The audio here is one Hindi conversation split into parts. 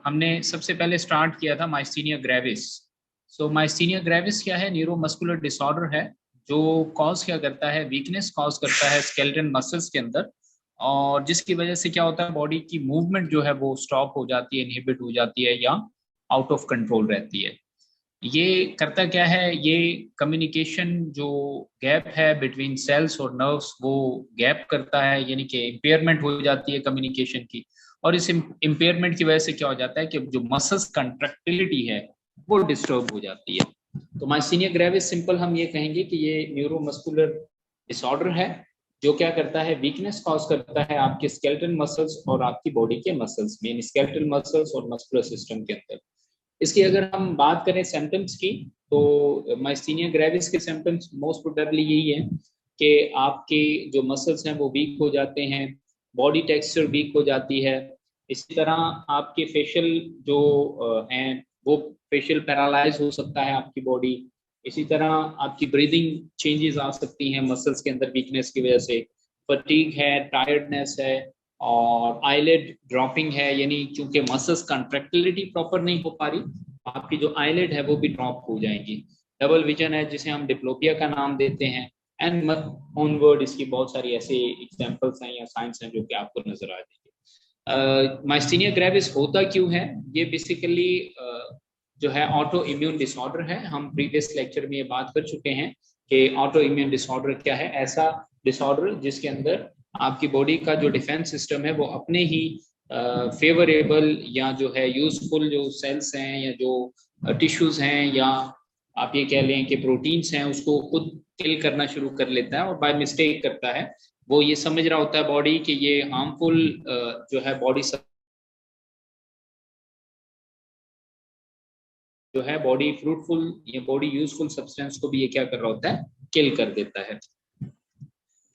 हमने सबसे पहले स्टार्ट किया था माइस्थीनिया ग्रेविस। माइस्थीनिया ग्रेविस क्या है? न्यूरोमस्कुलर डिसऑर्डर है जो कॉज क्या करता है, वीकनेस कॉज करता है स्केलेटन मसल्स के अंदर, और जिसकी वजह से क्या होता है, बॉडी की मूवमेंट जो है वो स्टॉप हो जाती है, इनहिबिट हो जाती है या आउट ऑफ कंट्रोल रहती है। ये करता क्या है, ये कम्युनिकेशन जो गैप है बिटवीन सेल्स और नर्व्स वो गैप करता है, यानी कि इम्पेयरमेंट हो जाती है कम्युनिकेशन की। और इस इम्पेयरमेंट की वजह से क्या हो जाता है कि जो मसल्स कंट्रैक्टिलिटी है वो डिस्टर्ब हो जाती है। तो माइस्थीनिया ग्रेविस सिंपल हम ये कहेंगे कि ये न्यूरोमस्कुलर डिसऑर्डर है जो क्या करता है, वीकनेस कॉज करता है आपके स्केलेटल मसल्स और आपकी बॉडी के मसल्स में, स्केलेटल मसल्स और मस्कुलर सिस्टम के अंदर। इसकी अगर हम बात करें सिम्टम्स की, तो माइस्थीनिया ग्रेविस के सिम्टम्स मोस्ट प्रोबेबली यही है कि आपके जो मसल्स हैं वो वीक हो जाते हैं, बॉडी टेक्सचर वीक हो जाती है। इसी तरह आपके फेशियल जो हैं वो फेशियल पैरालाइज हो सकता है आपकी बॉडी। इसी तरह आपकी ब्रीदिंग चेंजेस आ सकती हैं मसल्स के अंदर वीकनेस की वजह से। फटीग है, टायर्डनेस है, और आईलिड ड्रॉपिंग है, यानी क्योंकि मसल्स कंट्रैक्टिलिटी प्रॉपर नहीं हो पा रही, आपकी जो आईलिड है वो भी ड्रॉप हो जाएंगी। डबल विजन है जिसे हम डिप्लोपिया का नाम देते हैं, एंड ऑनवर्ड इसकी बहुत सारी ऐसे एग्जांपल्स हैं या साइंस हैं जो कि आपको नजर आ जाएंगे। माइस्थीनिया ग्रेविस होता क्यों है? ये बेसिकली जो है ऑटो इम्यून डिसऑर्डर है। हम प्रीवियस लेक्चर में ये बात कर चुके हैं कि ऑटो इम्यून डिसऑर्डर क्या है। ऐसा डिसऑर्डर जिसके अंदर आपकी बॉडी का जो डिफेंस सिस्टम है वो अपने ही फेवरेबल या जो है यूजफुल जो सेल्स हैं या जो टिश्यूज हैं या आप ये कह लें कि प्रोटीन्स हैं उसको खुद किल करना शुरू कर लेता है, और बाय मिस्टेक करता है। वो ये समझ रहा होता है बॉडी कि ये हार्मफुल जो है बॉडी जो है बॉडी फ्रूटफुल या बॉडी यूजफुल सब्सटेंस को भी ये क्या कर रहा होता है, किल कर देता है।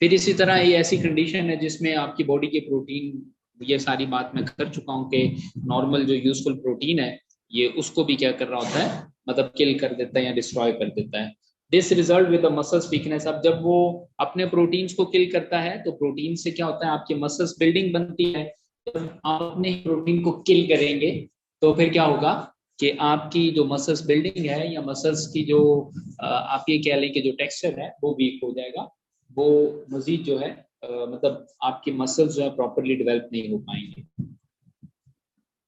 फिर इसी तरह ये ऐसी कंडीशन है जिसमें आपकी बॉडी के प्रोटीन, ये सारी बात मैं कर चुका हूँ कि नॉर्मल जो यूजफुल प्रोटीन है ये उसको भी क्या कर रहा होता है, मतलब किल कर देता है या डिस्ट्रॉय कर देता है। This result with the muscles weakness. अब जब वो अपने प्रोटीन्स को किल करता है तो प्रोटीन से क्या होता है, आपकी मसल्स बिल्डिंग बनती है। जब आप अपने प्रोटीन को किल करेंगे तो फिर क्या होगा कि आपकी जो मसल्स बिल्डिंग है या मसल्स की जो आप ये कह लें कि जो टेक्सचर है वो वीक हो जाएगा। वो मजीद जो है मतलब आपकी मसल्स जो है प्रॉपरली डेवलप नहीं हो पाएंगे।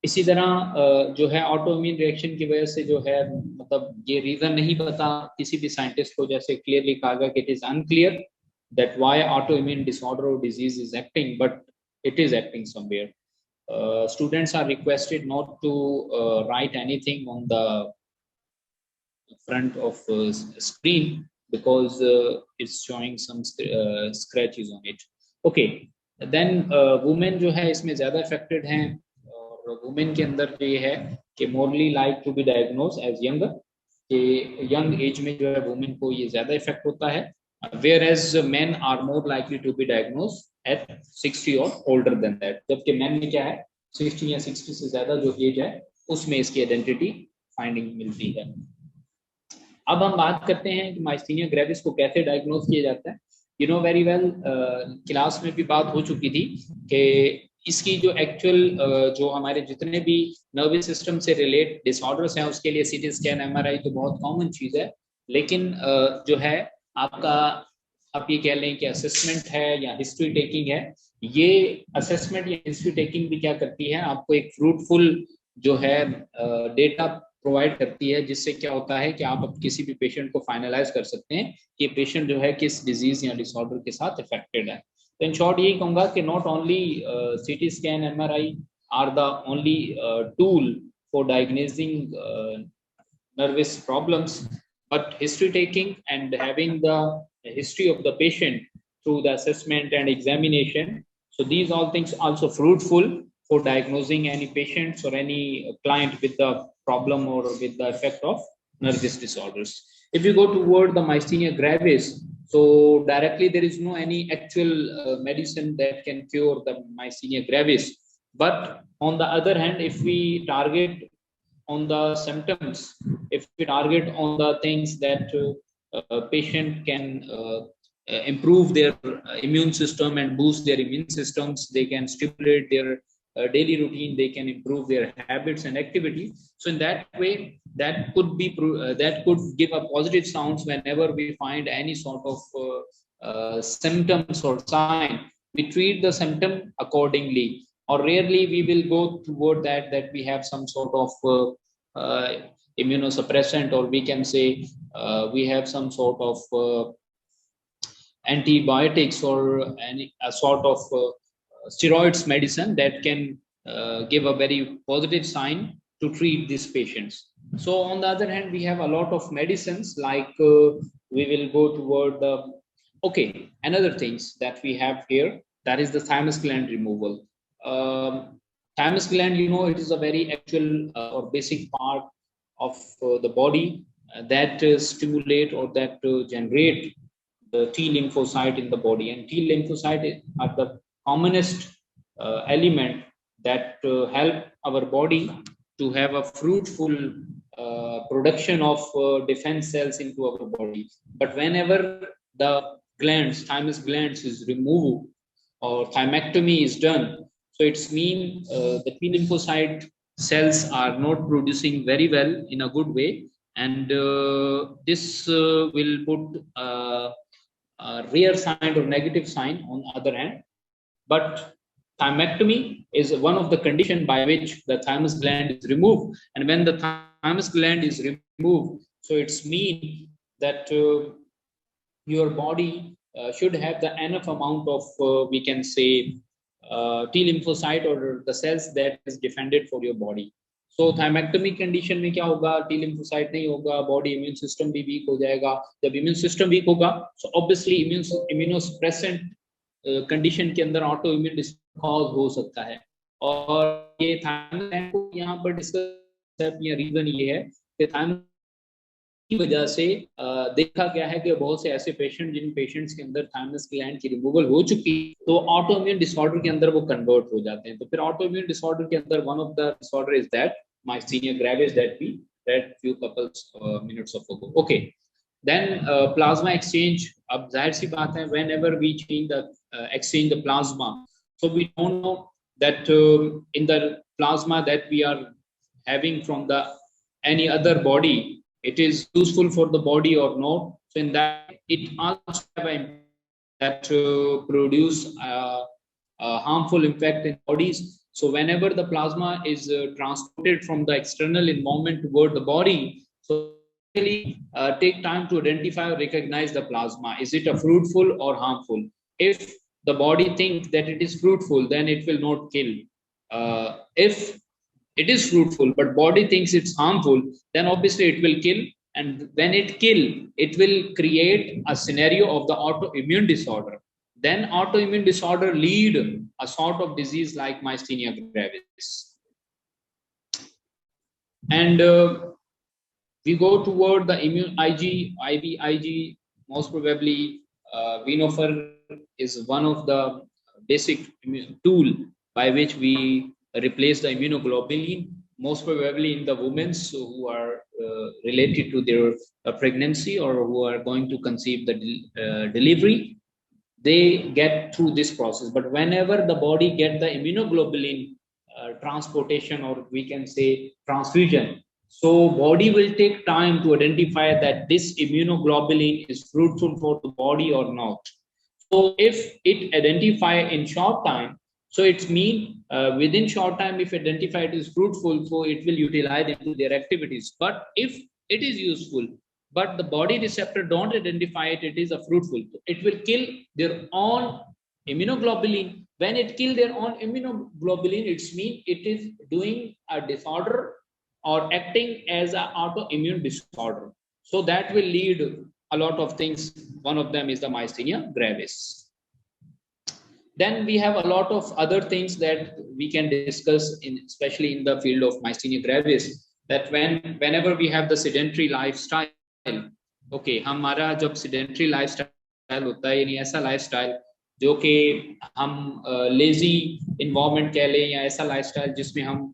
इसी तरह जो है ऑटो इम्यून रिएक्शन की वजह से जो है, मतलब ये रीजन नहीं पता किसी भी साइंटिस्ट को, जैसे क्लियरली कहा गया कि it is unclear that why auto immune disorder और disease is acting, but it is acting somewhere. Students are requested not to write anything on the front of screen because it's showing some scratches on it. Okay, then women जो है इसमें ज़्यादा affected हैं, और women के अंदर जो ये है कि morely like to be diagnosed as younger, कि young age में जो है women को ये ज़्यादा effect होता है, whereas men are more likely to be diagnosed at 60 or older than that, जबकि men में क्या है 60 या 60 से ज़्यादा जो एज है उसमें इसकी आइडेंटिटी फाइंडिंग मिलती है। अब हम बात करते हैं कि माइस्थीनिया ग्रेविस को कैसे डायग्नोज किया जाता है। You know very well, class में भी बात हो चुकी थी कि इसकी जो एक्चुअल जो हमारे जितने भी नर्वस सिस्टम से रिलेट डिसऑर्डर्स हैं उसके लिए सीटी स्कैन, एमआरआई तो बहुत कॉमन चीज़ है, लेकिन जो है आपका आप ये कह लें कि असेसमेंट है या हिस्ट्री टेकिंग है, ये असेसमेंट या हिस्ट्री टेकिंग भी क्या करती है, आपको एक फ्रूटफुल जो है डेटा प्रोवाइड करती है, जिससे क्या होता है कि आप अब किसी भी पेशेंट को फाइनलाइज कर सकते हैं कि पेशेंट जो है किस डिजीज या डिसऑर्डर के साथ अफेक्टेड है। तो इन शॉर्ट यही कहूँगा कि not only CT scan, MRI are the only tool for diagnosing nervous problems, but history taking and having the history of the patient through the assessment and examination, so these all things also fruitful for diagnosing any patients or any client with the problem or with the effect of nervous disorders. If you go toward the myasthenia gravis, so directly there is no any actual medicine that can cure the myasthenia gravis, but on the other hand, if we target on the symptoms, if we target on the things that patient can improve their immune system and boost their immune systems, they can stimulate their daily routine, they can improve their habits and activity. So in that way, that could be that could give a positive sounds whenever we find any sort of symptoms or sign. We treat the symptom accordingly, or rarely we will go toward that we have some sort of immunosuppressant, or we can say we have some sort of antibiotics or any a sort of steroids medicine that can give a very positive sign to treat these patients. So on the other hand, we have a lot of medicines like we will go toward the okay, another things that we have here, that is the thymus gland removal. Thymus gland, you know, it is a very actual or basic part of the body that stimulate or that generate the T lymphocyte in the body, and T lymphocyte are the commonest element that help our body to have a fruitful production of defense cells into our body. But whenever the glands, thymus glands, is removed or thymectomy is done, so it's mean the T lymphocyte cells are not producing very well in a good way, and this will put rare sign or negative sign on the other hand. But thymectomy is one of the condition by which the thymus gland is removed, and when the thymus gland is removed, so it's mean that your body should have the enough amount of we can say T lymphocyte or the cells that is defended for your body. So thymectomy condition में क्या होगा, टी lymphocyte नहीं होगा, बॉडी इम्यून सिस्टम भी वीक हो जाएगा. जब इम्यून सिस्टम वीक होगा, so obviously इम्यूनोसप्रेसेंट कंडीशन के अंदर ऑटो इम्यून कॉज हो सकता है. और ये थायमस को यहाँ पर डिस्कस या रीजन ये है कि थायमस की वजह से देखा गया है कि बहुत से ऐसे पेशेंट, जिन पेशेंट्स के अंदर थायमस ग्लैंड की रिमूवल हो चुकी, तो ऑटो इम्यून डिसऑर्डर के अंदर वो कन्वर्ट हो जाते हैं. तो फिर ऑटो इम्यून डिसऑर्डर के अंदर one of the disorder is that myasthenia gravis that we read few couples minutes ago. Okay, then plasma exchange. अब जाहिर सी बात है, whenever we exchange the plasma, so we don't know that in the plasma that we are having from the any other body, it is useful for the body or not. So in that, it also have an that produce a harmful effect in bodies. So whenever the plasma is transported from the external environment toward the body, so really take time to identify or recognize the plasma. Is it a fruitful or harmful? If the body thinks that it is fruitful, then it will not kill. If it is fruitful but body thinks it's harmful, then obviously it will kill, and when it kill, it will create a scenario of the autoimmune disorder. Then autoimmune disorder lead a sort of disease like myasthenia gravis. And we go toward the immune IgG. Most probably Venofer is one of the basic tool by which we replace the immunoglobulin. Most probably in the women who are related to their pregnancy or who are going to conceive the delivery, they get through this process. But whenever the body get the immunoglobulin transportation, or we can say transfusion, so body will take time to identify that this immunoglobulin is fruitful for the body or not. So if it identify in short time, so it's mean within short time, if identify it is fruitful, so it will utilize into their activities. But if it is useful, but the body receptor don't identify it, it is a fruitful, it will kill their own immunoglobulin. When it kill their own immunoglobulin, it's mean it is doing a disorder or acting as an autoimmune disorder. So that will lead a lot of things. One of them is the myasthenia gravis. Then we have a lot of other things that we can discuss, especially in the field of myasthenia gravis, that whenever we have the sedentary lifestyle, okay, हमारा जब sedentary lifestyle होता है, यानी ऐसा lifestyle जो कि हम lazy environment कह लें, या ऐसा lifestyle जिसमें हम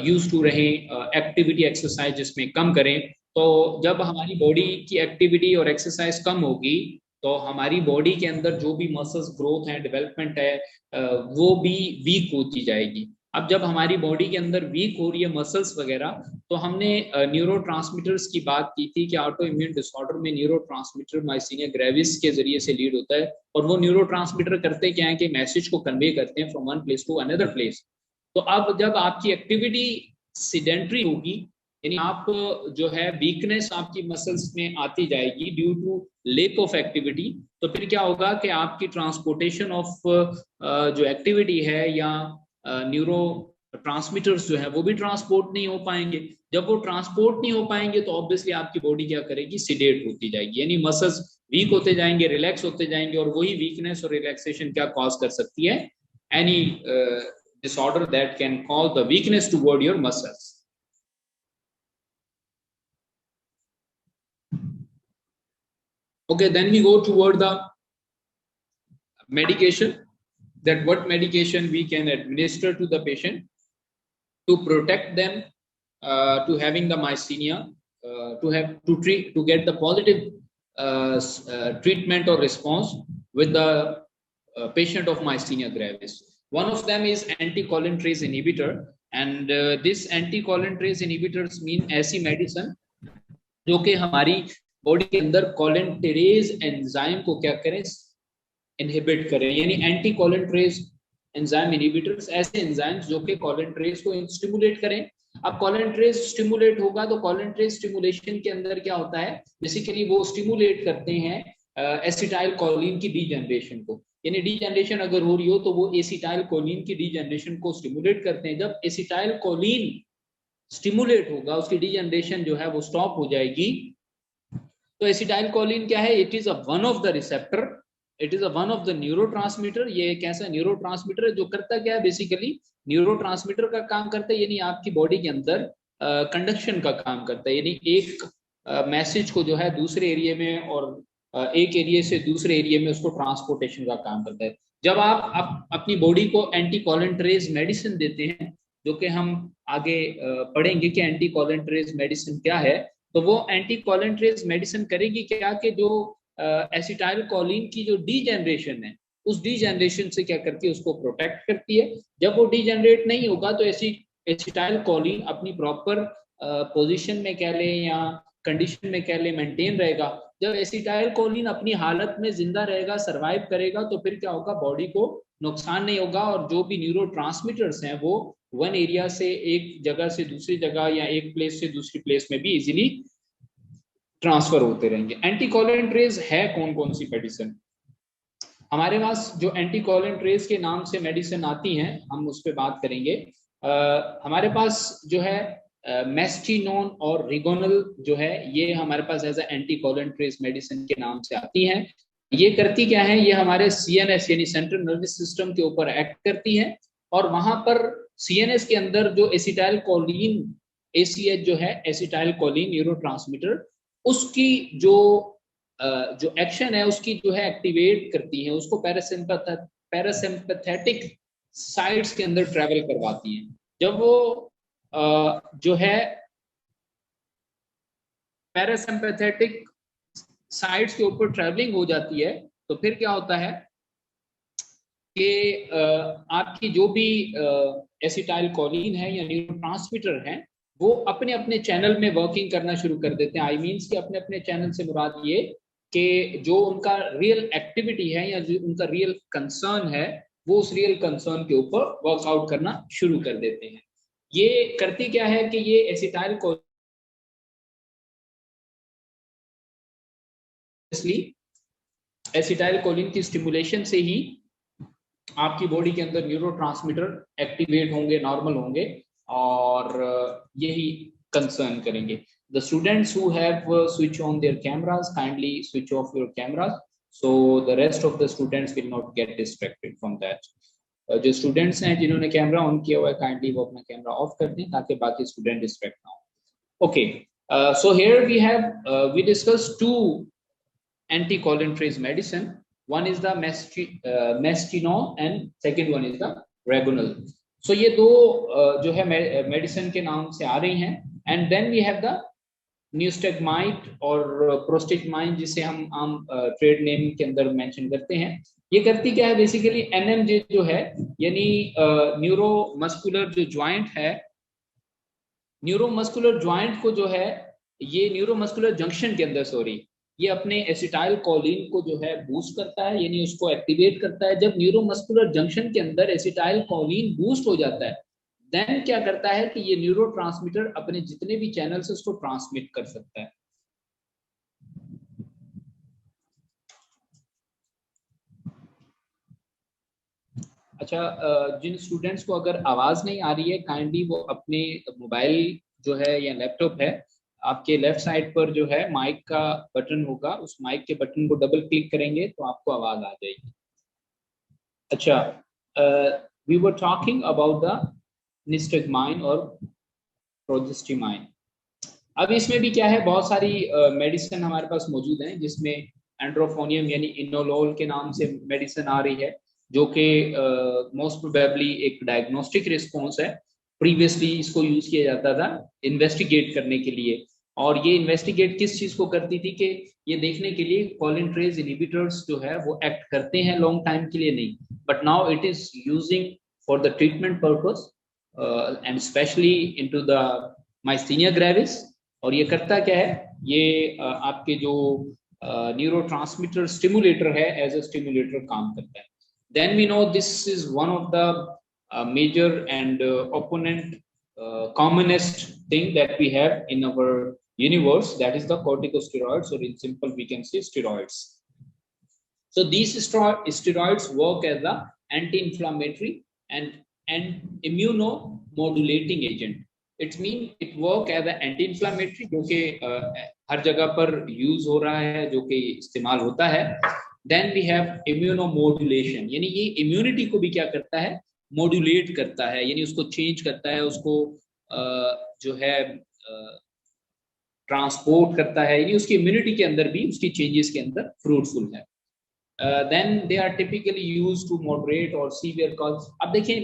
used to रहें, activity exercise जिसमें कम करें, तो जब हमारी body की activity और exercise कम होगी, तो हमारी बॉडी के अंदर जो भी मसल्स ग्रोथ है, डेवलपमेंट है, वो भी वीक होती जाएगी. अब जब हमारी बॉडी के अंदर वीक हो रही है मसल्स वगैरह, तो हमने न्यूरोट्रांसमीटर्स की बात की थी कि ऑटो इम्यून डिसऑर्डर में न्यूरोट्रांसमीटर माइसीनिया ग्रेविस के जरिए से लीड होता है, और वो न्यूरोट्रांसमीटर करते क्या है कि मैसेज को कन्वे करते हैं from one place to another place. तो अब जब आपकी एक्टिविटी सीडेंट्री होगी, यानी आप जो है वीकनेस आपकी मसल्स में आती जाएगी due to lack of activity, तो फिर क्या होगा कि आपकी ट्रांसपोर्टेशन ऑफ जो एक्टिविटी है या न्यूरो ट्रांसमीटर्स जो है वो भी ट्रांसपोर्ट नहीं हो पाएंगे। जब वो ट्रांसपोर्ट नहीं हो पाएंगे तो ऑब्वियसली आपकी बॉडी क्या करेगी, सिडेट होती जाएगी, यानी मसल्स वीक होते जाएंगे, रिलैक्स होते जाएंगे, और वही वीकनेस और रिलैक्सेशन क्या कॉज कर सकती है, any disorder that can cause the weakness toward your muscles. Okay, then we go toward the medication, that what medication we can administer to the patient to protect them to having the myasthenia, to get the positive treatment or response with the patient of myasthenia gravis. One of them is anticholinesterase inhibitor, and this anticholinesterase inhibitors mean ऐसी मेडिसिन जो कि हमारी बॉडी के अंदर कोलिनटेरेज एंजाइम को क्या करें, इनहिबिट करें, यानी एंटीकोलिनटेरेज एंजाइम इनहिबिटर्स ऐसे एंजाइम्स जो कि कोलिनटेरेज को स्टिमुलेट करें। अब कोलिनटेरेज स्टिमुलेट होगा तो कोलिनटेरेज स्टिमुलेशन के अंदर क्या होता है, बेसिकली वो स्टिमुलेट करते हैं एसिटाइल कोलिन की डीजनरेशन को, यानी डीजनरेशन अगर हो रही हो तो वो एसिटाइल कोलिन की डीजनरेशन को स्टिमुलेट करते हैं। जब एसिटाइल कोलिन स्टिमुलेट होगा, उसकी डीजनरेशन जो है वो स्टॉप हो जाएगी। तो एसिटाइल कोलिन क्या है, it is a one of the receptor, it is a one of the neurotransmitter. ये एक ऐसा न्यूरोट्रांसमीटर है जो करता क्या है, बेसिकली न्यूरोट्रांसमीटर का काम करता है, यानी आपकी बॉडी के अंदर कंडक्शन का काम करता है, यानी एक मैसेज को जो है दूसरे एरिया में और एक एरिया से दूसरे एरिया में उसको ट्रांसपोर्टेशन का काम करता है। जब आप अपनी बॉडी को एंटीकोलिनटेरेज मेडिसिन देते हैं, जो कि हम आगे पढ़ेंगे कि एंटीकोलिनटेरेज मेडिसिन क्या है, तो वो एंटीकोलिनटेरेज मेडिसिन करेगी क्या कि जो एसिटाइल कोलिन की जो डीजनरेशन है, उस डीजनरेशन से क्या करती है, उसको प्रोटेक्ट करती है। जब वो डीजनरेट नहीं होगा तो एसिटाइल कोलिन अपनी प्रॉपर पोजीशन में कह लें या कंडीशन में कह लें मेंटेन रहेगा। जब एसिटाइल कोलिन अपनी हालत में जिंदा रहेगा, सरवाइव करेगा, तो फिर क्या होगा, बॉडी को नुकसान नहीं होगा, और जो भी न्यूरोट्रांसमीटर्स हैं वो वन एरिया से एक जगह से दूसरी जगह या एक प्लेस से दूसरी प्लेस में भी इजीली ट्रांसफर होते रहेंगे। एंटीकोलिनटेरेज है कौन कौन सी मेडिसिन हमारे पास? जो एंटीकोलिनटेरेज के नाम से मेडिसिन आती हैं, हम उस पर बात करेंगे। हमारे पास जो है मेस्टिनोन और रिगोनल जो है, ये हमारे पास एज एंटीकोलिनटेरेज मेडिसिन के नाम से आती हैं। ये करती क्या है, ये हमारे सीएनएस यानी सेंट्रल नर्वस सिस्टम के ऊपर एक्ट करती हैं, और वहां पर सीएनएस के अंदर जो एसिटाइल कोलिन, एसीएच जो है एसिटाइल कोलिन न्यूरोट्रांसमीटर, उसकी जो एक्शन है उसकी जो है एक्टिवेट करती है, उसको पैरासिम्पैथेटिक साइट्स के अंदर ट्रेवल करवाती हैं। जब वो जो है पैरासिम्पैथेटिक साइट्स के ऊपर ट्रेवलिंग हो जाती है, तो फिर क्या होता है कि आपकी जो भी एसिटाइल कोलिन है या न्यूरोट्रांसमीटर है, वो अपने अपने चैनल में वर्किंग करना शुरू कर देते हैं। आई मीन्स कि अपने अपने चैनल से मुराद ये कि जो उनका रियल एक्टिविटी है या जो उनका रियल कंसर्न है, वो उस रियल कंसर्न के ऊपर वर्कआउट करना शुरू कर देते हैं। ये करती क्या है कि ये एसिटाइल कोलिन एसिटाइल कोलिन की स्टिमुलेशन से ही आपकी बॉडी के अंदर न्यूरोट्रांसमीटर एक्टिवेट होंगे, नॉर्मल होंगे, और यही कंसर्न करेंगे। The students who have switch on their cameras, kindly switch off your cameras, so the rest of the students will not get distracted from that. जो स्टूडेंट्स हैं जिन्होंने कैमरा ऑन किया हुआ है, काइंडली वो अपना कैमरा ऑफ कर दें ताकि बाकी स्टूडेंट डिस्ट्रैक्ट ना हो। Okay, so here we discussed two anticholinesterase medicine. One is the Mestinol and second one is the Regonal. So ये दो जो है मेडिसिन के नाम से आ रही हैं। And then we have the neostigmine और प्रोस्टेगमाइन, जिसे हम आम ट्रेड नेम के अंदर मेंशन करते हैं। ये करती क्या है बेसिकली, एनएमजे जो है यानी न्यूरोमस्कुलर जो ज्वाइंट है, न्यूरोमस्कुलर ज्वाइंट को जो है ये न्यूरोमस्कुलर जंक्शन के अंदर, सॉरी, ये अपने एसिटाइल कोलिन को जो है बूस्ट करता है, यानी उसको एक्टिवेट करता है। जब न्यूरोमस्कुलर जंक्शन के अंदर एसिटाइल कोलिन बूस्ट हो जाता है, देन क्या करता है कि ये न्यूरोट्रांसमीटर अपने जितने भी चैनल्स उसको ट्रांसमिट कर सकता है। अच्छा, जिन स्टूडेंट्स को अगर आवाज नहीं आ रही है, काइंडली वो अपने मोबाइल जो है या लैपटॉप है, आपके लेफ्ट साइड पर जो है माइक का बटन होगा, उस माइक के बटन को डबल क्लिक करेंगे तो आपको आवाज आ जाएगी। अच्छा, we were talking about the neostigmine और प्रोजेस्टिमाइन। अब इसमें भी क्या है, बहुत सारी मेडिसिन हमारे पास मौजूद हैं, जिसमें एंड्रोफोनियम यानी इनोलोल के नाम से मेडिसिन आ रही है, जो कि मोस्ट प्रोबेबली एक डायग्नोस्टिक रिस्पॉन्स है। प्रीवियसली इसको यूज किया जाता था इन्वेस्टिगेट करने के लिए, और ये इन्वेस्टिगेट किस चीज को करती थी कि ये देखने के लिए कोलिनट्रेज इनहिबिटर्स जो है वो एक्ट करते हैं लॉन्ग टाइम के लिए, नहीं, but now it is using for the treatment purpose and specially into the myasthenia gravis. और ये करता क्या है, ये आपके जो न्यूरोट्रांसमीटर स्टिमुलेटर है, एज अ स्टिमुलेटर काम करता है। Then we know this is one of the major and opponent commonest thing that we have in our universe, that is the corticosteroids, or in simple we can say steroids. So these steroids work as a anti-inflammatory and immunomodulating agent. It means it work as an anti-inflammatory, जो कि हर जगह पर यूज हो रहा है, जो कि इस्तेमाल होता है। देन वी हैव इम्यूनोमोडुलेशन, यानी ये इम्यूनिटी को भी क्या करता है, मॉड्यूलेट करता है, यानी उसको चेंज करता है, उसको जो है ट्रांसपोर्ट करता है, यानी उसकी इम्यूनिटी के अंदर भी उसकी चेंजेस के अंदर फ्रूटफुल है। then they are typically used to moderate or severe cause। अब देखिए,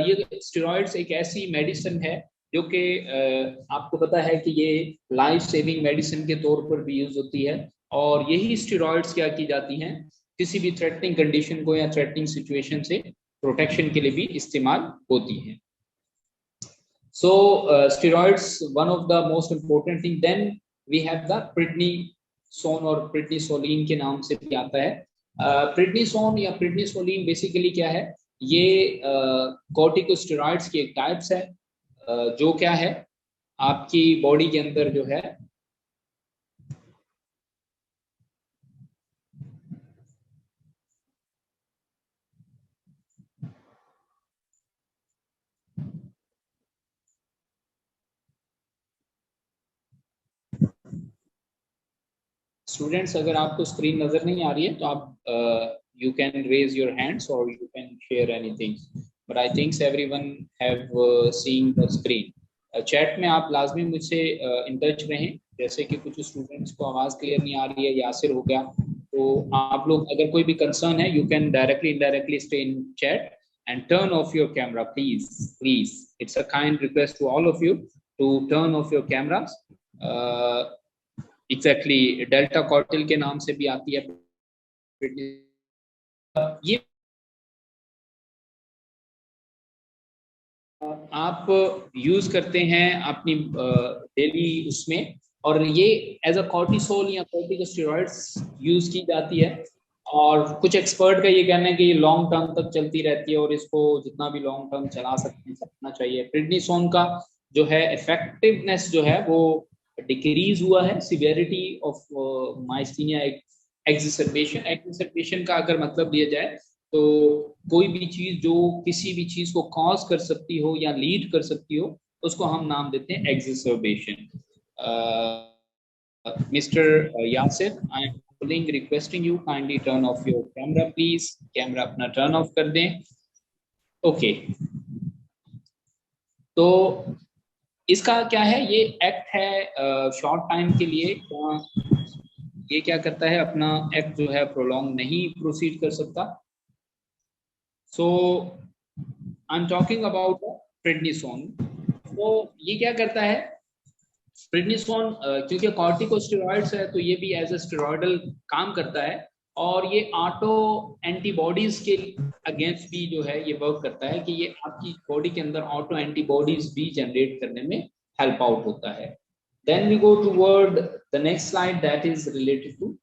ये स्टेरॉइड्स एक ऐसी मेडिसिन है जो कि आपको पता है कि ये लाइफ सेविंग मेडिसिन के तौर पर भी यूज होती है, और यही स्टेरॉइड्स क्या की जाती हैं, किसी भी थ्रेटनिंग कंडीशन को या थ्रेटनिंग सिचुएशन से प्रोटेक्शन के लिए भी इस्तेमाल होती है। So steroids, one of the most important thing. Then we have the prednisone और prednisolone के नाम से भी आता है। प्रिडनिसोन या प्रिडनिसोलिन बेसिकली क्या है, ये कॉर्टिकोस्टेरॉइड्स की एक टाइप्स है, जो क्या है आपकी बॉडी के अंदर जो है स्टूडेंट्स, अगर आपको स्क्रीन नजर नहीं आ रही है तो आप you can raise your hands और you can share anything, but I thinks everyone have seen the screen. Chat में आप लाजमी मुझसे इन टच रहें, जैसे कि कुछ स्टूडेंट्स को आवाज क्लियर नहीं आ रही है, यासिर हो गया, तो आप लोग अगर कोई भी कंसर्न है, you can directly indirectly stay in chat and turn off your camera, please, it's a kind request to all of you to turn off your cameras। Exactly Deltacortril के नाम से भी आती है ये। आप यूज करते हैं अपनी डेली उसमें, और ये एज अ कॉर्टिसोल या कॉर्टिकोस्टेरॉइड्स यूज की जाती है, और कुछ एक्सपर्ट का ये कहना है कि ये लॉन्ग टर्म तक चलती रहती है और इसको जितना भी लॉन्ग टर्म चला सकना चाहिए। प्रिडनिसोन का जो है इफेक्टिवनेस जो है वो डिक्रीज हुआ है, सिवियरिटी ऑफ माइस्थीनिया एग्जर्बेशन का अगर मतलब लिया जाए तो कोई भी चीज जो किसी भी चीज को कॉज कर सकती हो या लीड कर सकती हो, उसको हम नाम देते हैं exacerbation. Mister Yasir, I am requesting you kindly turn off your camera please, camera अपना टर्न ऑफ कर दें। ओके, तो इसका क्या है, ये एक्ट है शॉर्ट टाइम के लिए, ये क्या करता है, अपना एक्ट जो है प्रोलॉन्ग नहीं प्रोसीड कर सकता। So I am talking about prednisone. तो ये क्या करता है, प्रेडनिसोन क्योंकि कॉर्टिकोस्टेरॉइड्स है तो ये भी एज ए स्टेरॉइडल काम करता है, और ये ऑटो एंटीबॉडीज के अगेंस्ट भी जो है ये वर्क करता है कि ये आपकी बॉडी के अंदर ऑटो एंटीबॉडीज भी जनरेट करने में हेल्प आउट होता है। Then we go toward the next slide that is related to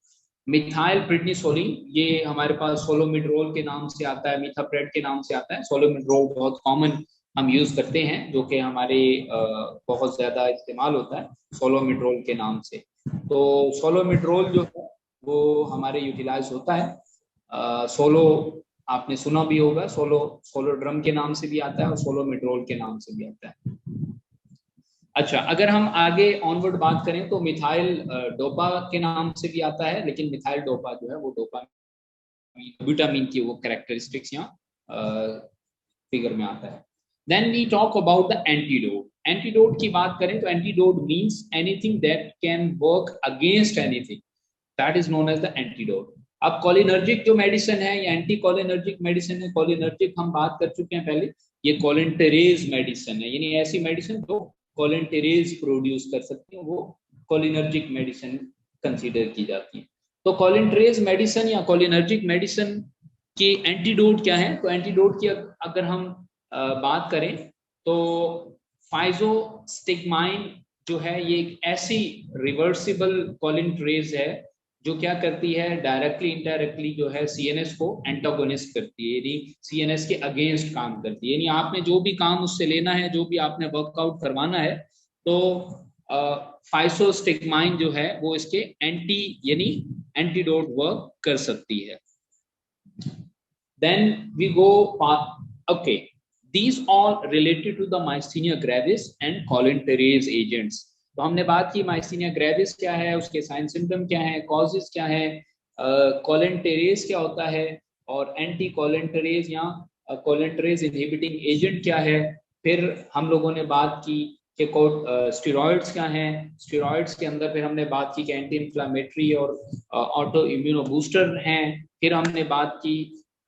methyl prednisolone. ये हमारे पास सोलोमिड्रोल के नाम से आता है, मीथाप्रेड के नाम से आता है। सोलोमिड्रोल बहुत कॉमन हम यूज करते हैं, जो कि हमारे बहुत ज्यादा इस्तेमाल होता है सोलोमिड्रोल के नाम से। तो सोलोमिड्रोल जो है वो हमारे यूटिलाइज होता है। सोलो आपने सुना भी होगा, सोलोड्रम के नाम से भी आता है और सोलोमिड्रोल के नाम से भी आता है। अच्छा, अगर हम आगे ऑनवर्ड बात करें तो मिथाइल डोपा के नाम से भी आता है, लेकिन मिथाइल डोपा जो है वो डोपामीन ब्यूटामीन की वो कैरेक्टरिस्टिक्स यहाँ फिगर में आता है। Then we talk about the antidote. Antidote की बात करें तो antidote means anything that can work against anything, that is known as the antidote. अब कोलिनर्जिक जो मेडिसिन है या एंटी कोलिनर्जिक मेडिसिन है, कोलिनर्जिक हम बात कर चुके हैं पहले, ये कोलिनटेरेज मेडिसिन है, यानी ऐसी मेडिसिन जो कोलिनटेरेज प्रोड्यूस कर सकती है, वो कोलिनर्जिक मेडिसिन कंसीडर की जाती है। तो कोलिनटेरेज मेडिसिन या कोलिनर्जिक मेडिसिन की एंटीडोट क्या है? तो एंटीडोट की अगर हम बात करें तो फाइजोस्टिग्माइन जो है ये एक ऐसी रिवर्सिबल कोलिनटेरेज है जो क्या करती है, डायरेक्टली इनडायरेक्टली जो है सीएनएस को एंटागोनिस्ट करती है, यानी सीएनएस के अगेंस्ट काम करती है। यानी आपने जो भी काम उससे लेना है, जो भी आपने वर्कआउट करवाना है, तो फाइजोस्टिग्माइन जो है वो इसके एंटी यानी एंटीडोट वर्क कर सकती है। Then we go, okay, these all related to the myasthenia gravis and colinterase agents। तो हमने बात की myasthenia gravis क्या है, उसके साइन सिम्टम क्या है, कॉजेस क्या है, कोलिनटेरेज क्या होता है, और एंटी कोलिनटेरेज या कोलिनटेरेज इनहिबिटिंग एजेंट क्या है। फिर हम लोगों ने बात की कि स्टेरॉइड्स क्या हैं, स्टेरॉइड्स के अंदर फिर हमने बात की कि एंटी इन्फ्लामेटरी और ऑटो इम्यूनो बूस्टर हैं। फिर हमने बात की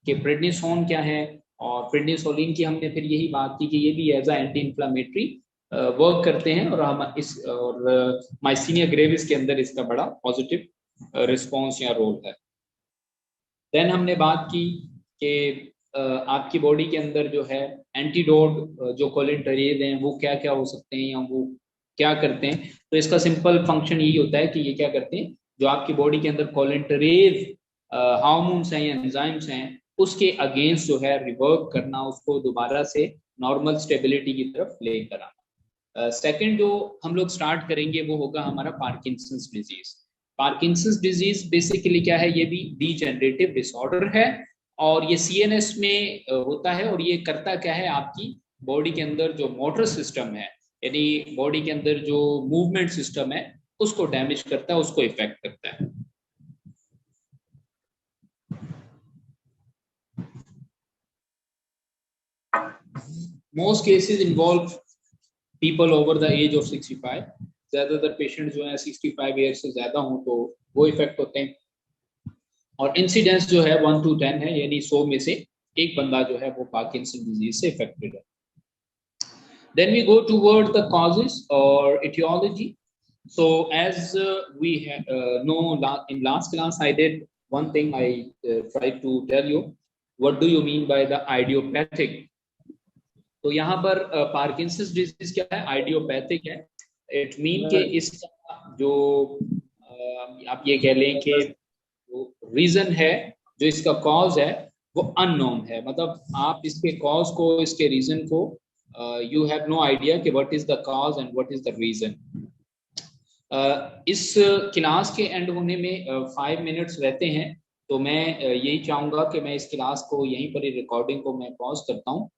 कि प्रेडनिसोन क्या है, और प्रेडनिसोलिन की हमने फिर यही बात की कि ये भी as a anti inflammatory work करते हैं, और हम इस और माइस्थीनिया ग्रेविस के अंदर इसका बड़ा पॉजिटिव रिस्पॉन्स या रोल है। देन हमने बात की कि आपकी बॉडी के अंदर जो है एंटीडोट जो कोलिनटेरेज हैं वो क्या क्या हो सकते हैं या वो क्या करते हैं। तो इसका सिंपल फंक्शन यही होता है कि ये क्या करते हैं, जो आपकी बॉडी के अंदर कोलिनटेरेज हार्मोन्स हैं या एंजाइम्स हैं उसके अगेंस्ट जो है रिवर्क करना, उसको दोबारा से नॉर्मल स्टेबिलिटी की तरफ लेकर आना। सेकंड जो हम लोग स्टार्ट करेंगे वो होगा हमारा Parkinson's disease. Parkinson's disease basically क्या है, ये भी डीजेनरेटिव डिसऑर्डर है, और ये सीएनएस में होता है, और ये करता क्या है, आपकी बॉडी के अंदर जो मोटर सिस्टम है, यानी बॉडी के अंदर जो मूवमेंट सिस्टम है उसको डैमेज करता है, उसको इफेक्ट करता है। Most cases involve people over the age of 65। ज्यादातर पेशेंट जो है 65 ईयर से ज्यादा हों तो वो इफेक्ट होते हैं, और इंसिडेंस जो है 1 to 10 है, यानी 100 में से एक बंदा जो है वो पार्किंसन डिजीज से इफेक्टेड है। Then we go toward the causes or etiology। So as we know, in last class I did one thing, I tried to tell you what do you mean by the idiopathic। तो यहाँ पर पार्किंसंस डिजीज क्या है, आइडियोपैथिक है। इट मीन कि इसका जो आप ये कह लें कि रीजन है, जो इसका कॉज है वो अननोन है, मतलब आप इसके कॉज को, इसके रीजन को यू हैव नो आइडिया कि what is the cause and what is the reason. इस क्लास के एंड होने में 5 मिनट्स रहते हैं, तो मैं यही चाहूँगा कि मैं इस क्लास को यहीं पर ही रिकॉर्डिंग को मैं पॉज करता हूँ,